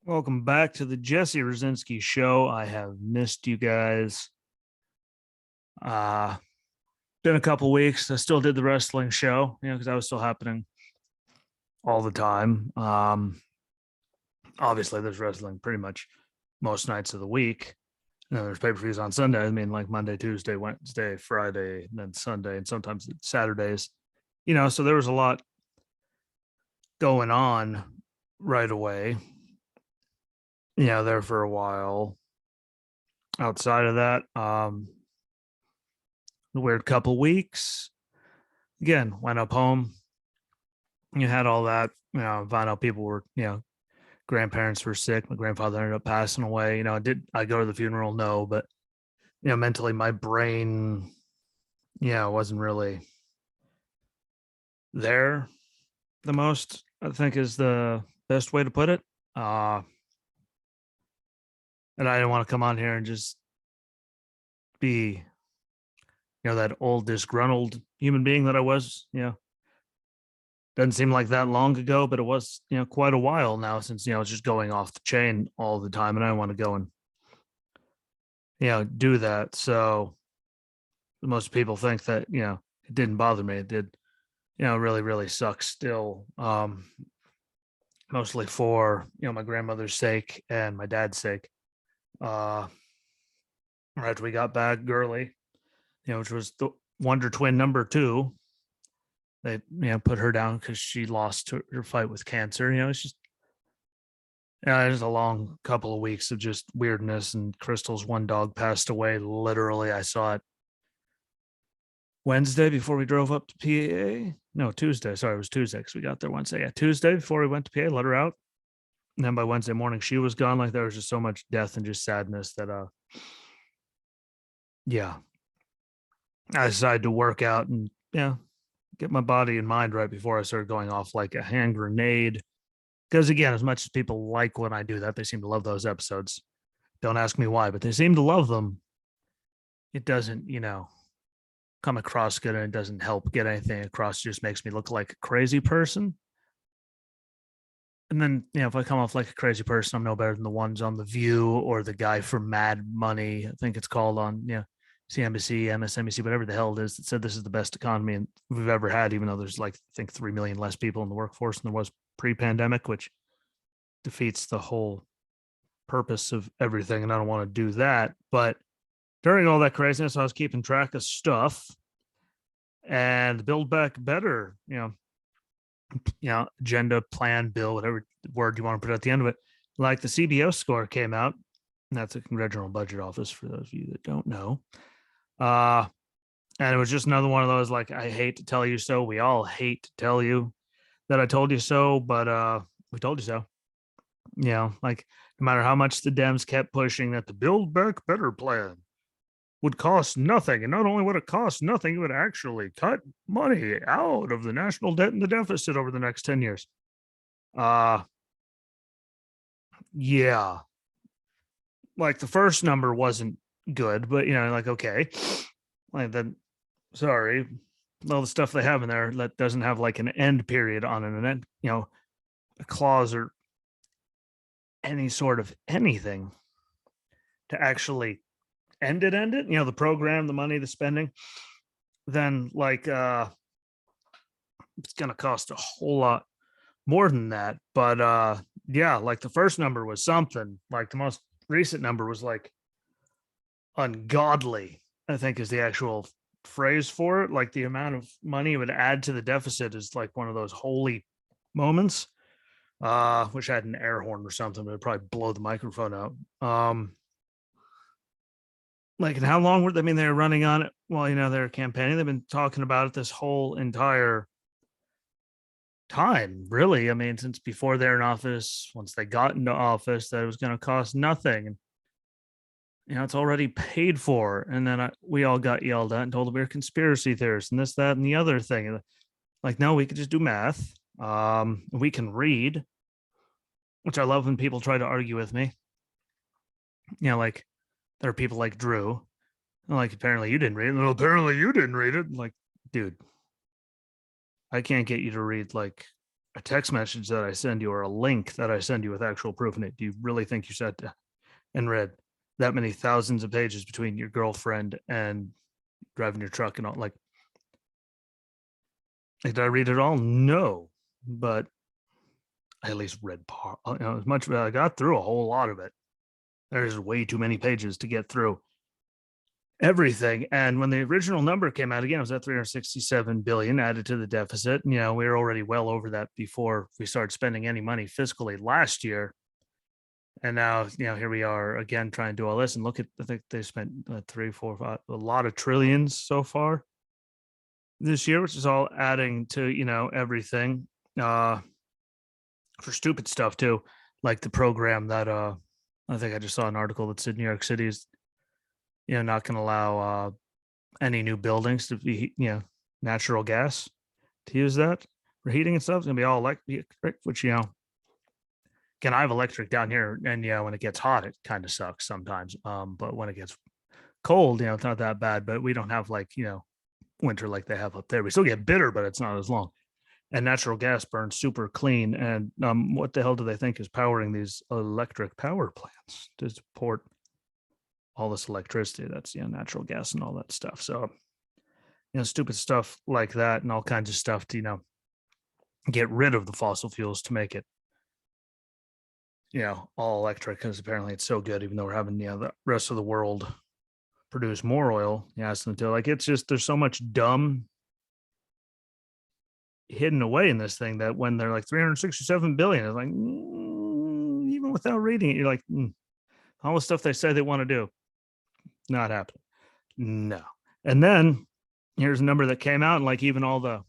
Welcome back to the Jesse Rucinski show. I have missed you guys. Uh been a couple weeks. I still did the wrestling show, because that was still happening all the time. Obviously there's wrestling pretty much most nights of the week. And then there's pay-per-views on Sunday. I mean, like Monday, Tuesday, Wednesday, Friday, and then Sunday, and sometimes it's Saturdays. So there was a lot going on right away. There for a while. Outside of that, a weird couple weeks. Again, went up home. You had all that, found out people were, grandparents were sick. My grandfather ended up passing away. Did I go to the funeral? No, but mentally my brain, wasn't really there the most, I think is the best way to put it. And I didn't want to come on here and just be, that old disgruntled human being that I was. Doesn't seem like that long ago, but it was, quite a while now since, it's just going off the chain all the time. And I want to go and, do that. So most people think that, it didn't bother me. It did, really, really suck still. Mostly for, my grandmother's sake and my dad's sake. Right after we got back, Girly, which was the Wonder Twin number 2. They, put her down because she lost her fight with cancer. It's just, there's a long couple of weeks of just weirdness. And Crystal's one dog passed away. Literally, I saw it Wednesday before we drove up to PA. No, Tuesday. Sorry, it was Tuesday because we got there Wednesday. Yeah, Tuesday before we went to PA, let her out. And then by Wednesday morning, she was gone. Like there was just so much death and just sadness that, I decided to work out and, get my body and mind right before I started going off like a hand grenade. Because again, as much as people like when I do that, they seem to love those episodes. Don't ask me why, but they seem to love them. It doesn't, come across good, and it doesn't help get anything across. It just makes me look like a crazy person. And then, if I come off like a crazy person, I'm no better than the ones on The View or the guy from Mad Money, I think it's called, on, CNBC, MSNBC, whatever the hell it is, that said this is the best economy we've ever had, even though there's like, I think 3 million less people in the workforce than there was pre-pandemic, which defeats the whole purpose of everything. And I don't want to do that. But during all that craziness, I was keeping track of stuff and Build Back Better, agenda, plan, bill, whatever word you want to put at the end of it. Like the CBO score came out. And that's the Congressional Budget Office for those of you that don't know. And it was just another one of those, like, I hate to tell you so. We all hate to tell you that I told you so, but we told you so. Like no matter how much the Dems kept pushing that the Build Back Better plan would cost nothing. And not only would it cost nothing, it would actually cut money out of the national debt and the deficit over the next 10 years. Yeah. Like the first number wasn't good, but like, okay, like then, sorry, all the stuff they have in there that doesn't have like an end period on it, and then a clause or any sort of anything to actually end it, the program, the money, the spending, then like it's gonna cost a whole lot more than that. But like the first number was something. Like the most recent number was like ungodly, I think is the actual phrase for it. Like the amount of money it would add to the deficit is like one of those holy moments. Wish I had an air horn or something, but it'd probably blow the microphone out. Like, and how long were they? I mean, they were running on it while they're campaigning. They've been talking about it this whole entire time, really. I mean, since before they're in office, once they got into office, that it was going to cost nothing. And it's already paid for. And then we all got yelled at and told that we were conspiracy theorists and this, that, and the other thing. Like, no, we could just do math. We can read, which I love when people try to argue with me. Like there are people like Drew, like, apparently you didn't read it. Well, apparently you didn't read it. Like, dude, I can't get you to read like a text message that I send you or a link that I send you with actual proof in it, do you really think you sat down and read that many thousands of pages between your girlfriend and driving your truck and all? Like, did I read it all? No, but I at least read part, as much. I got through a whole lot of it. There's way too many pages to get through everything. And when the original number came out again, it was at 367 billion added to the deficit. We were already well over that before we started spending any money fiscally last year. And now, here we are again trying to do all this. And look at, I think they spent 3, 4, 5, a lot of trillions so far this year, which is all adding to, everything. For stupid stuff too, like the program that I think I just saw an article that said New York City is not going to allow any new buildings to be natural gas to use that for heating and stuff. It's gonna be all electric, which again, I have electric down here, and when it gets hot, it kind of sucks sometimes. But when it gets cold, it's not that bad. But we don't have winter like they have up there. We still get bitter, but it's not as long. And natural gas burns super clean. And what the hell do they think is powering these electric power plants to support all this electricity? That's natural gas and all that stuff. So stupid stuff like that, and all kinds of stuff to get rid of the fossil fuels to make it all electric, because apparently it's so good, even though we're having the rest of the world produce more oil. It's just, there's so much dumb hidden away in this thing that when they're like 367 billion, it's like, even without reading it, you're like, all the stuff they say they want to do, not happening. No. And then here's a number that came out, and like even all the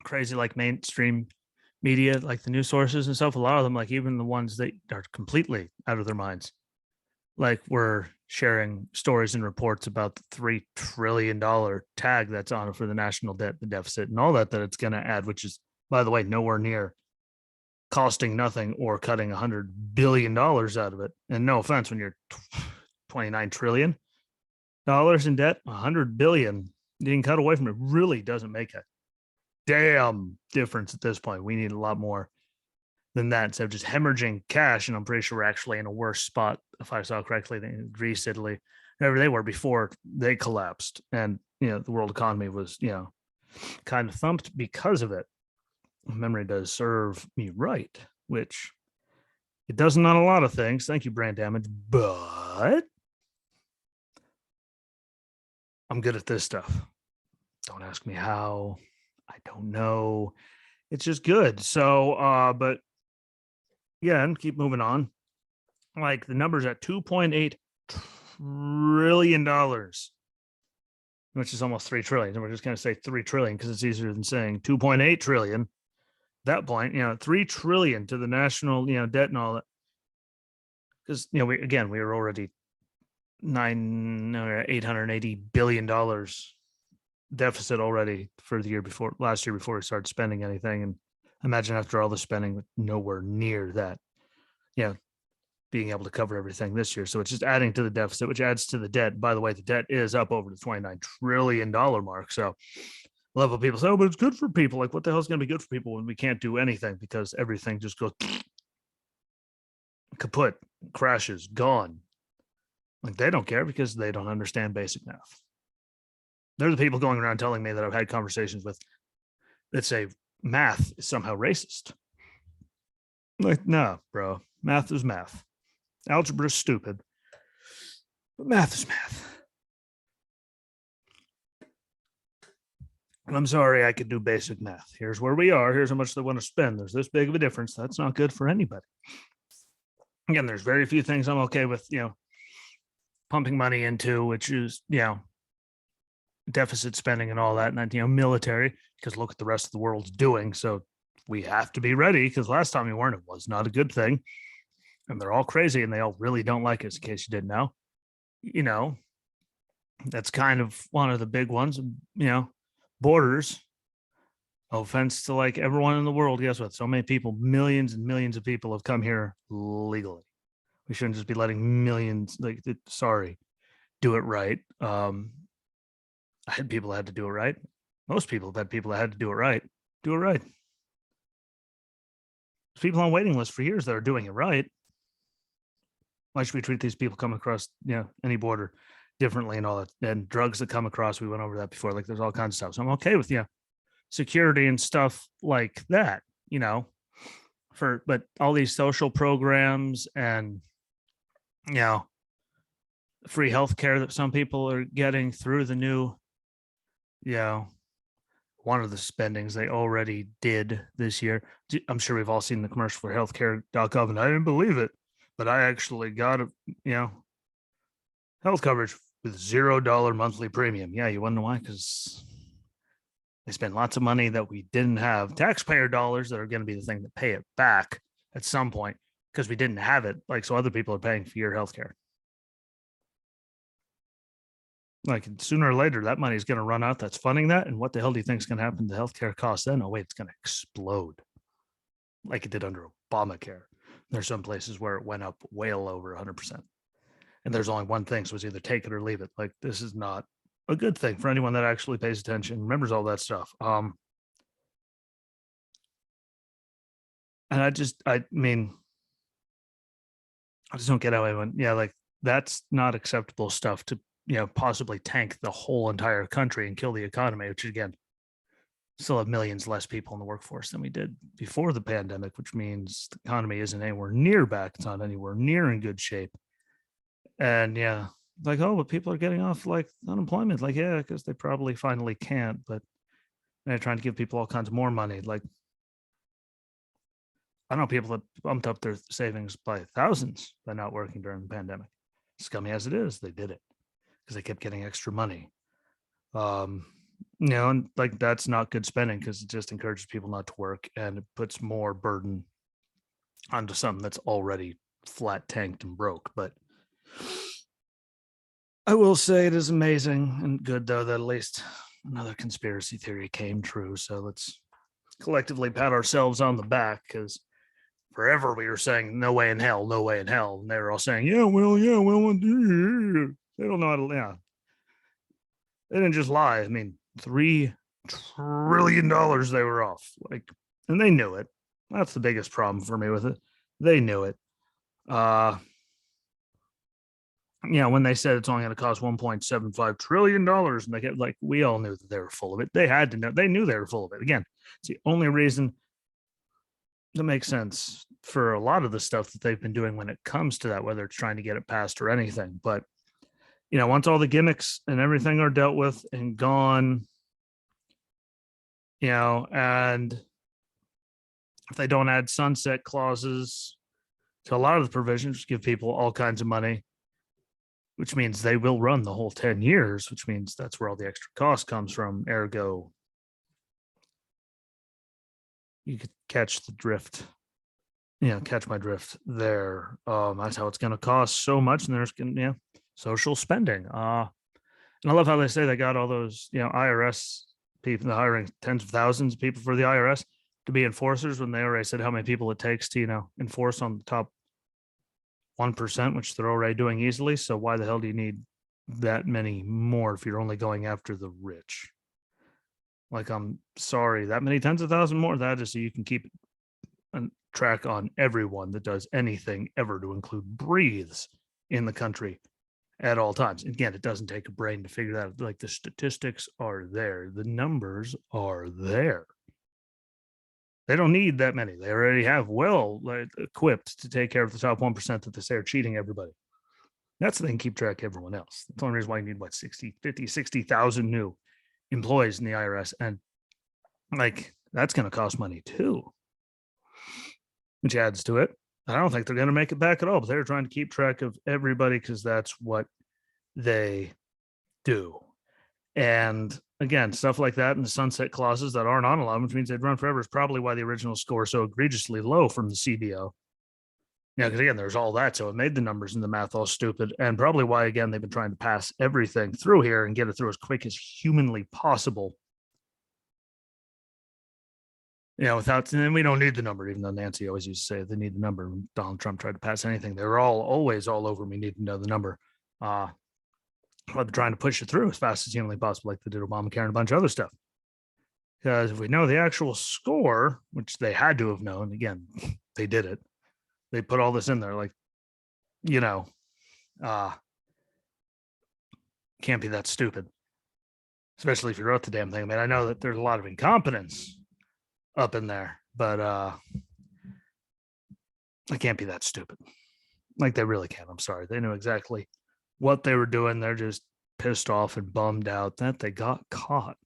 crazy mainstream media, like the news sources and stuff, a lot of them, like even the ones that are completely out of their minds, like we're sharing stories and reports about the $3 trillion tag that's on it for the national debt, the deficit, and all that it's going to add, which is, by the way, nowhere near costing nothing or cutting $100 billion out of it. And no offense, when you're $29 trillion in debt, $100 billion getting cut away from it really doesn't make a damn difference at this point. We need a lot more than that, instead of just hemorrhaging cash. And I'm pretty sure we're actually in a worse spot, if I saw correctly, than Greece, Italy, wherever they were before they collapsed. And the world economy was kind of thumped because of it. Memory does serve me right, which it doesn't on a lot of things. Thank you, brand damage. But I'm good at this stuff. Don't ask me how. I don't know. It's just good. So, but yeah, and keep moving on. Like the numbers at $2.8 trillion, which is almost 3 trillion. And we're just going to say 3 trillion because it's easier than saying 2.8 trillion. At that point, 3 trillion to the national, debt and all that. Because, we were already $880 billion deficit already for the year before, last year, before we started spending anything. And imagine after all the spending, nowhere near that, being able to cover everything this year. So it's just adding to the deficit, which adds to the debt. By the way, the debt is up over the $29 trillion mark. So a lot of people say, oh, but it's good for people. Like, what the hell is going to be good for people when we can't do anything because everything just goes kaput, crashes, gone? Like, they don't care because they don't understand basic math. They're the people going around telling me that I've had conversations with that say math is somehow racist. Like, no, bro, math is math. Algebra is stupid, but math is math. I'm sorry, I could do basic math. Here's where we are. Here's how much they want to spend. There's this big of a difference. That's not good for anybody. Again, there's very few things I'm okay with, pumping money into, which is, deficit spending and all that, and then, military, because look at the rest of the world's doing. So we have to be ready, because last time we weren't, it was not a good thing. And they're all crazy, and they all really don't like us, in case you didn't know. That's kind of one of the big ones, borders. No offense to like everyone in the world. Guess what? So many people, millions and millions of people have come here legally. We shouldn't just be letting millions, sorry, do it right. I had people that had to do it right. Most people have had people that had to do it right. Do it right. people on waiting lists for years that are doing it right. Why should we treat these people coming across, any border differently and all that? And drugs that come across, we went over that before. Like there's all kinds of stuff. So I'm okay with security and stuff like that, but all these social programs and free healthcare that some people are getting through the new, one of the spendings they already did this year. I'm sure we've all seen the commercial for healthcare.gov, and I didn't believe it, but I actually got health coverage with $0 monthly premium. Yeah, you want to know why? Because they spend lots of money that we didn't have, taxpayer dollars that are going to be the thing that pay it back at some point because we didn't have it. Like, so other people are paying for your healthcare. Like sooner or later, that money is going to run out. That's funding that. And what the hell do you think is going to happen to healthcare costs then? Oh, wait, it's going to explode like it did under Obamacare. There's some places where it went up well over 100%. And there's only one thing. So it's either take it or leave it. Like this is not a good thing for anyone that actually pays attention, remembers all that stuff. And I just don't get how anyone, like that's not acceptable stuff to, possibly tank the whole entire country and kill the economy, which again, still have millions less people in the workforce than we did before the pandemic, which means the economy isn't anywhere near back. It's not anywhere near in good shape. And like, oh, but people are getting off like unemployment. Like, yeah, because they probably finally can't, but they're trying to give people all kinds of more money. Like, I know people that bumped up their savings by thousands by not working during the pandemic. Scummy as it is, they did it because they kept getting extra money. And like that's not good spending because it just encourages people not to work and it puts more burden onto something that's already flat tanked and broke. But I will say it is amazing and good though that at least another conspiracy theory came true. So let's collectively pat ourselves on the back because forever we were saying no way in hell, no way in hell, and they were all saying they don't know how to. They didn't just lie. I mean, $3 trillion they were off, like, and they knew it. That's the biggest problem for me with it. They knew it. When they said it's only going to cost $1.75 trillion, and they get like, we all knew that they were full of it. They had to know. They knew they were full of it. Again, it's the only reason that makes sense for a lot of the stuff that they've been doing when it comes to that, whether it's trying to get it passed or anything. But once all the gimmicks and everything are dealt with and gone, and if they don't add sunset clauses to a lot of the provisions, give people all kinds of money, which means they will run the whole 10 years, which means that's where all the extra cost comes from. Ergo, you could catch the drift, catch my drift there. That's how it's going to cost so much. And there's going to, social spending. And I love how they say they got all those, IRS people, hiring tens of thousands of people for the IRS to be enforcers when they already said how many people it takes to, enforce on the top 1%, which they're already doing easily. So why the hell do you need that many more if you're only going after the rich? Like, I'm sorry, that many tens of thousands more, that is so you can keep a track on everyone that does anything ever to include breathes in the country at all times. Again, it doesn't take a brain to figure that out. Like the statistics are there. The numbers are there. They don't need that many. They already have well equipped to take care of the top 1% that they say are cheating everybody. That's the thing, keep track of everyone else. That's the only reason why you need 60,000 new employees in the IRS. And like, that's going to cost money too, which adds to it. I don't think they're going to make it back at all, but they're trying to keep track of everybody because that's what they do. And again, stuff like that and the sunset clauses that aren't on a lot, which means they'd run forever, is probably why the original score is so egregiously low from the CBO. Because again, there's all that. So it made the numbers and the math all stupid. And probably why, again, they've been trying to pass everything through here and get it through as quick as humanly possible. Without, and we don't need the number, even though Nancy always used to say they need the number. When Donald Trump tried to pass anything, they were always all over me, need to know the number. But they're trying to push it through as fast as humanly possible, like they did Obamacare and a bunch of other stuff. Because if we know the actual score, which they had to have known, again, they did it. They put all this in there, like, you know, can't be that stupid, especially if you wrote the damn thing. I mean, I know that there's a lot of incompetence up in there, but I can't be that stupid. Like, they really can't. I'm sorry. They knew exactly what they were doing. They're just pissed off and bummed out that they got caught.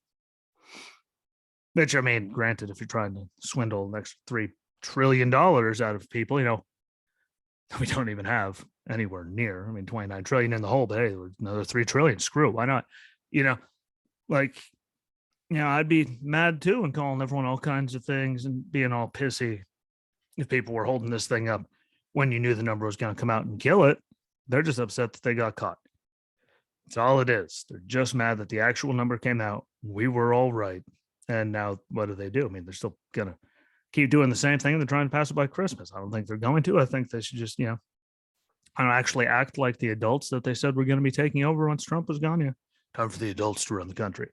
Which, I mean, granted, if you're trying to swindle an extra $3 trillion out of people, we don't even have anywhere near. I mean, 29 trillion in the hole, but hey, another 3 trillion. Screw, why not? I'd be mad too and calling everyone all kinds of things and being all pissy if people were holding this thing up when you knew the number was going to come out and kill it. They're just upset that they got caught. That's all it is. They're just mad that the actual number came out. We were all right. And now what do? I mean, they're still going to keep doing the same thing. They're trying to pass it by Christmas. I don't think they're going to. I think they should just, actually act like the adults that they said were going to be taking over once Trump was gone. Yeah. Time for the adults to run the country.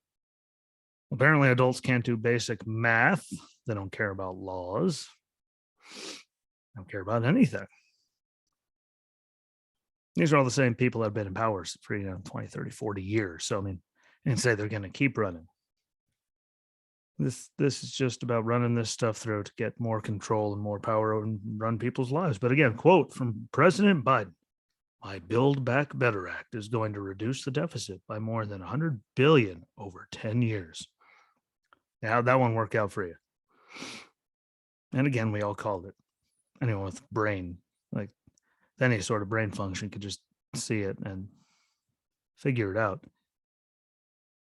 Apparently, adults can't do basic math. They don't care about laws. They don't care about anything. These are all the same people that have been in power for 20, 30, 40 years. So, I mean, and say they're going to keep running. This is just about running this stuff through to get more control and more power and run people's lives. But again, quote from President Biden, my Build Back Better Act is going to reduce the deficit by more than $100 billion over 10 years. Now, how'd that one work out for you? And again, we all called it. Anyone with brain, like any sort of brain function, could just see it and figure it out.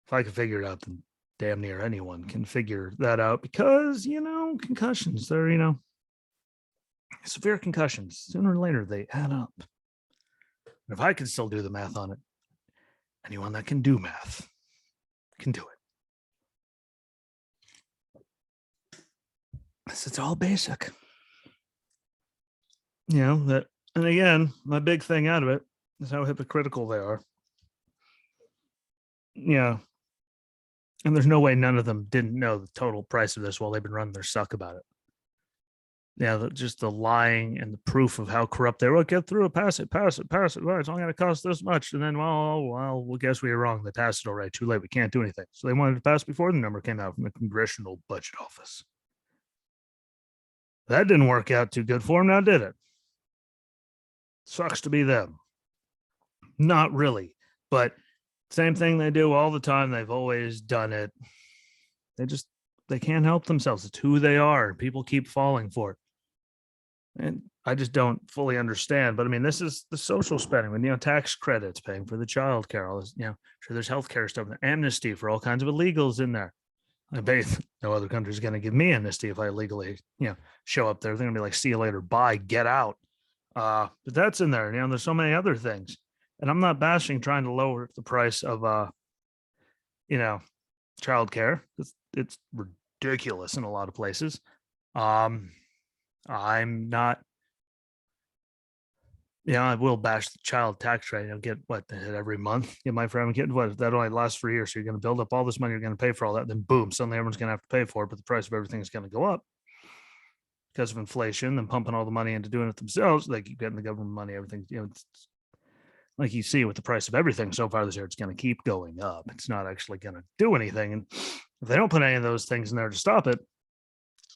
If I could figure it out, then damn near anyone can figure that out, because, concussions, they're, severe concussions. Sooner or later, they add up. And if I can still do the math on it, anyone that can do math can do it. It's all basic. And again, my big thing out of it is how hypocritical they are. Yeah. And there's no way none of them didn't know the total price of this while they've been running their suck about it. Yeah, just the lying and the proof of how corrupt they were. Get through it, pass it. Well, it's only going to cost this much. And then, well, guess we were wrong. They passed it already. Too late. We can't do anything. So they wanted to pass before the number came out from the Congressional Budget Office. That didn't work out too good for them, now did it? Sucks to be them. Not really, but same thing they do all the time. They've always done it. They can't help themselves. It's who they are. People keep falling for it. And I just don't fully understand. But I mean, this is the social spending, when, tax credits, paying for the child care, all this, sure, there's healthcare stuff, amnesty for all kinds of illegals in there. I bet no other country is going to give me amnesty if I illegally, show up there. They're going to be like, see you later, bye, get out. But that's in there. There's so many other things. And I'm not bashing trying to lower the price of, childcare. It's ridiculous in a lot of places. I'm not, I will bash the child tax rate. Get what they hit every month. Get my friend getting what that only lasts for a year. So you're going to build up all this money. You're going to pay for all that. Then boom, suddenly everyone's going to have to pay for it. But the price of everything is going to go up because of inflation and pumping all the money into doing it themselves. They keep getting the government money, everything, it's like you see with the price of everything so far this year, it's going to keep going up. It's not actually going to do anything. And if they don't put any of those things in there to stop it,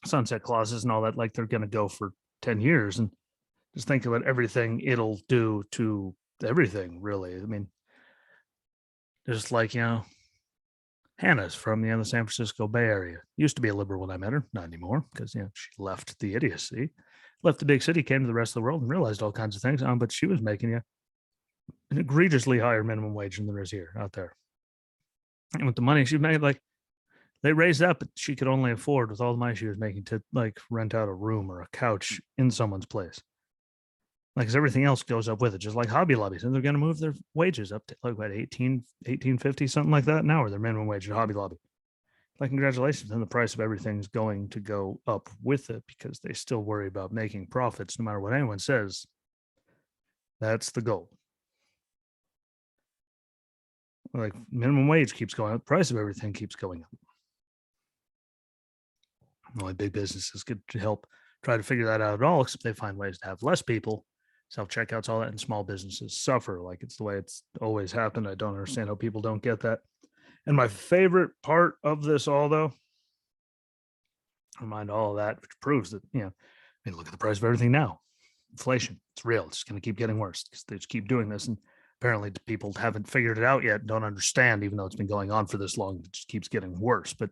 sunset clauses and all that, like they're going to go for 10 years. And just think about everything it'll do to everything, really. I mean, just like, Hannah's from the San Francisco Bay Area. Used to be a liberal when I met her, not anymore, because she left the idiocy, left the big city, came to the rest of the world and realized all kinds of things. But she was making an egregiously higher minimum wage than there is here out there. And with the money she made, like, they raised that, but she could only afford, with all the money she was making, to like rent out a room or a couch in someone's place. Like, cause everything else goes up with it, just like Hobby Lobbies. And they're going to move their wages up to like what, 1850, something like that now, or their minimum wage at Hobby Lobby. Like, congratulations. And the price of everything's going to go up with it, because they still worry about making profits no matter what anyone says. That's the goal. Like, minimum wage keeps going up, the price of everything keeps going up. Only big businesses could help try to figure that out at all, except they find ways to have less people, self-checkouts, all that, and small businesses suffer. Like it's the way it's always happened. I don't understand how people don't get that. And my favorite part of this all, though, remind all of that, which proves that, I mean, look at the price of everything now. Inflation, it's real. It's going to keep getting worse because they just keep doing this. And apparently people haven't figured it out yet, don't understand, even though it's been going on for this long. It just keeps getting worse. But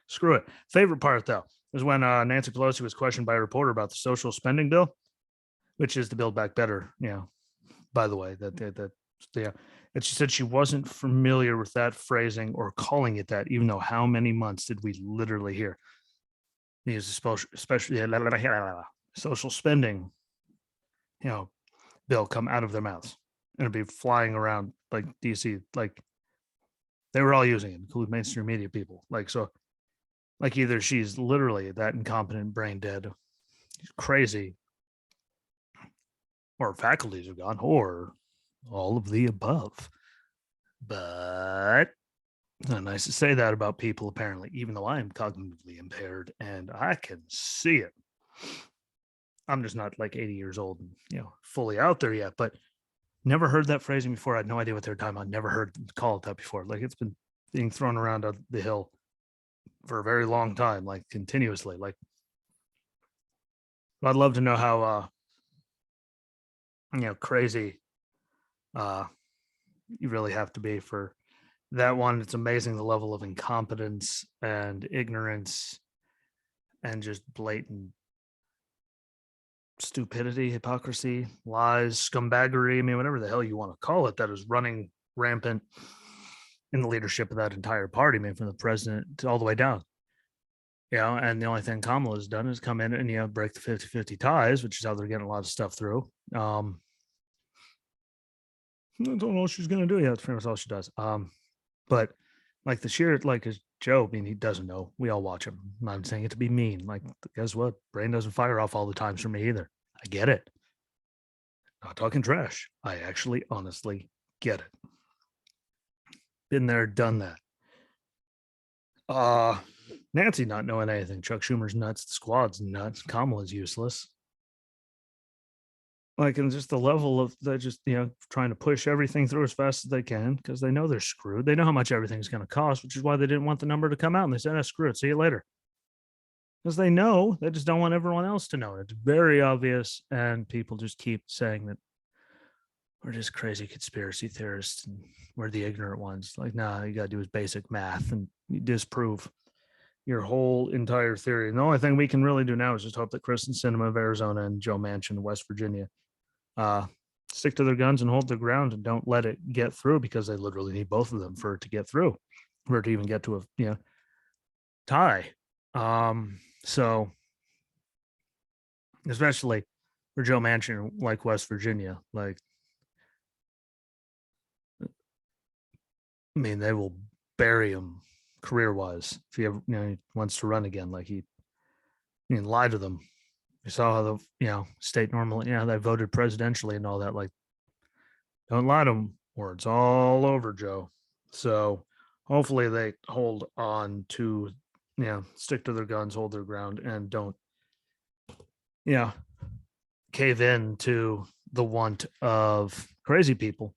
screw it. Favorite part, though, is when Nancy Pelosi was questioned by a reporter about the social spending bill, which is the Build Back Better, by the way, and she said she wasn't familiar with that phrasing or calling it that, even though how many months did we literally hear these especially social spending, bill come out of their mouths and it'd be flying around like DC, like they were all using it, including mainstream media people. Like, so, like either she's literally that incompetent, brain dead, crazy, or faculties are gone, or all of the above. But it's not nice to say that about people, apparently, even though I am cognitively impaired and I can see it. I'm just not like 80 years old and, fully out there yet, but never heard that phrasing before. I had no idea what they were talking about. Never heard them call it that before. Like it's been being thrown around the hill for a very long time, like continuously. Like I'd love to know how, crazy you really have to be for that one. It's amazing the level of incompetence and ignorance and just blatant stupidity, hypocrisy, lies, scumbaggery. I mean, whatever the hell you want to call it, that is running rampant in the leadership of that entire party, man, from the president to all the way down. And the only thing Kamala has done is come in and, break the 50-50 ties, which is how they're getting a lot of stuff through. I don't know what she's going to do. Yeah, that's pretty much all she does. But like the sheer, like Joe, I mean, he doesn't know. We all watch him. I'm not saying it to be mean. Like, guess what? Brain doesn't fire off all the times for me either. I get it. Not talking trash. I actually honestly get it. Been there, done that. Nancy not knowing anything. Chuck Schumer's nuts. The squad's nuts. Kamala's useless. Like, and just the level of they're just, trying to push everything through as fast as they can because they know they're screwed. They know how much everything's going to cost, which is why they didn't want the number to come out. And they said, screw it. See you later. Because they know, they just don't want everyone else to know. It's very obvious. And people just keep saying that we're just crazy conspiracy theorists and we're the ignorant ones. Like, nah, you got to do is basic math and you disprove your whole entire theory. And the only thing we can really do now is just hope that Kristen Sinema of Arizona and Joe Manchin of West Virginia stick to their guns and hold their ground and don't let it get through, because they literally need both of them for it to get through, for it to even get to a tie. So especially for Joe Manchin, like West Virginia, like, I mean, they will bury him career wise if he ever he wants to run again. Like he lie to them. You saw how the state normally they voted presidentially and all that. Like, don't lie to them or it's all over, Joe. So hopefully they hold on to stick to their guns, hold their ground, and don't cave in to the want of crazy people.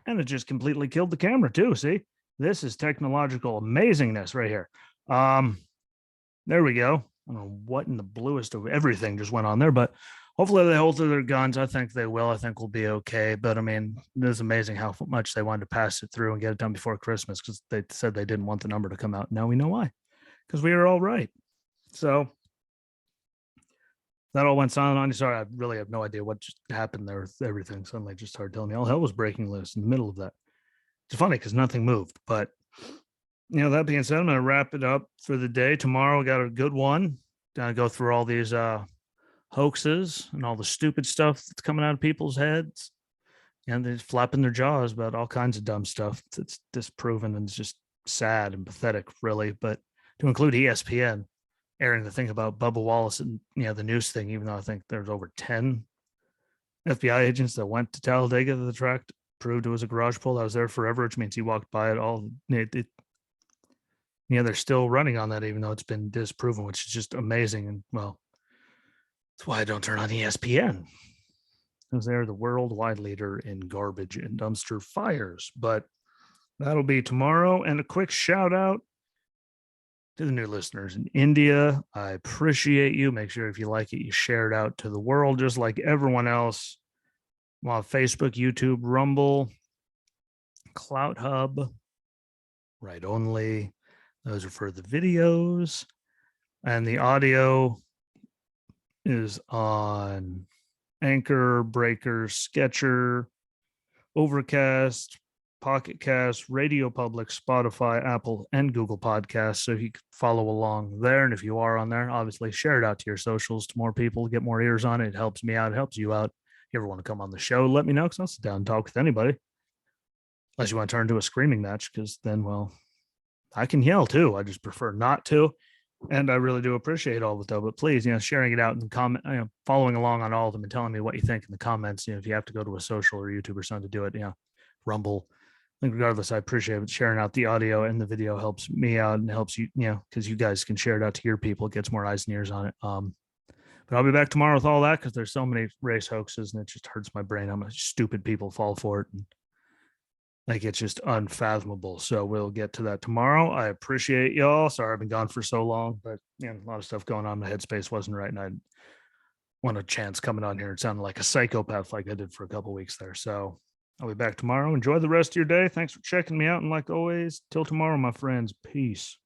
And it just completely killed the camera too. See, this is technological amazingness right here. There we go. I don't know what in the bluest of everything just went on there, but hopefully they hold to their guns. I think they will. I think we'll be okay. But I mean, it is amazing how much they wanted to pass it through and get it done before Christmas because they said they didn't want the number to come out. Now we know why. because we were all right. So that all went silent on you. Sorry, I really have no idea what just happened there with everything. Suddenly just started telling me all hell was breaking loose in the middle of that. It's funny because nothing moved. But, that being said, I'm going to wrap it up for the day. Tomorrow, we got a good one. Going to go through all these hoaxes and all the stupid stuff that's coming out of people's heads. And they're flapping their jaws about all kinds of dumb stuff that's disproven, and it's just sad and pathetic, really. But to include ESPN airing the thing about Bubba Wallace and the news thing, even though I think there's over 10 FBI agents that went to Talladega to the track, proved it was a garage pole that was there forever, which means he walked by it all. They're still running on that, even though it's been disproven, which is just amazing. And well, that's why I don't turn on ESPN, because they're the worldwide leader in garbage and dumpster fires. But that'll be tomorrow. And a quick shout out to the new listeners in India. I appreciate you. Make sure if you like it, you share it out to the world, just like everyone else. I'm on Facebook, YouTube, Rumble, Clout Hub, Right Only. Those are for the videos. And the audio is on Anchor, Breaker, Sketcher, Overcast, Pocket Cast, Radio Public, Spotify, Apple, and Google Podcasts. So you can follow along there. And if you are on there, obviously share it out to your socials to more people, get more ears on it. It helps me out. It helps you out. If you ever want to come on the show, let me know, because I'll sit down and talk with anybody. Unless you want to turn into a screaming match, because then, well, I can yell too. I just prefer not to. And I really do appreciate all of it, though. But please, sharing it out and comment, following along on all of them and telling me what you think in the comments. If you have to go to a social or YouTube or something to do it, Rumble. Regardless, I appreciate it. Sharing out the audio and the video helps me out and helps you, because you guys can share it out to your people. It gets more eyes and ears on it. But I'll be back tomorrow with all that, because there's so many race hoaxes and it just hurts my brain how much stupid people fall for it. And it's just unfathomable. So we'll get to that tomorrow. I appreciate y'all. Sorry I've been gone for so long, but a lot of stuff going on. My headspace wasn't right, and I want a chance coming on here and sounding like a psychopath like I did for a couple of weeks there. So I'll be back tomorrow. Enjoy the rest of your day. Thanks for checking me out. And like always, till tomorrow, my friends, peace.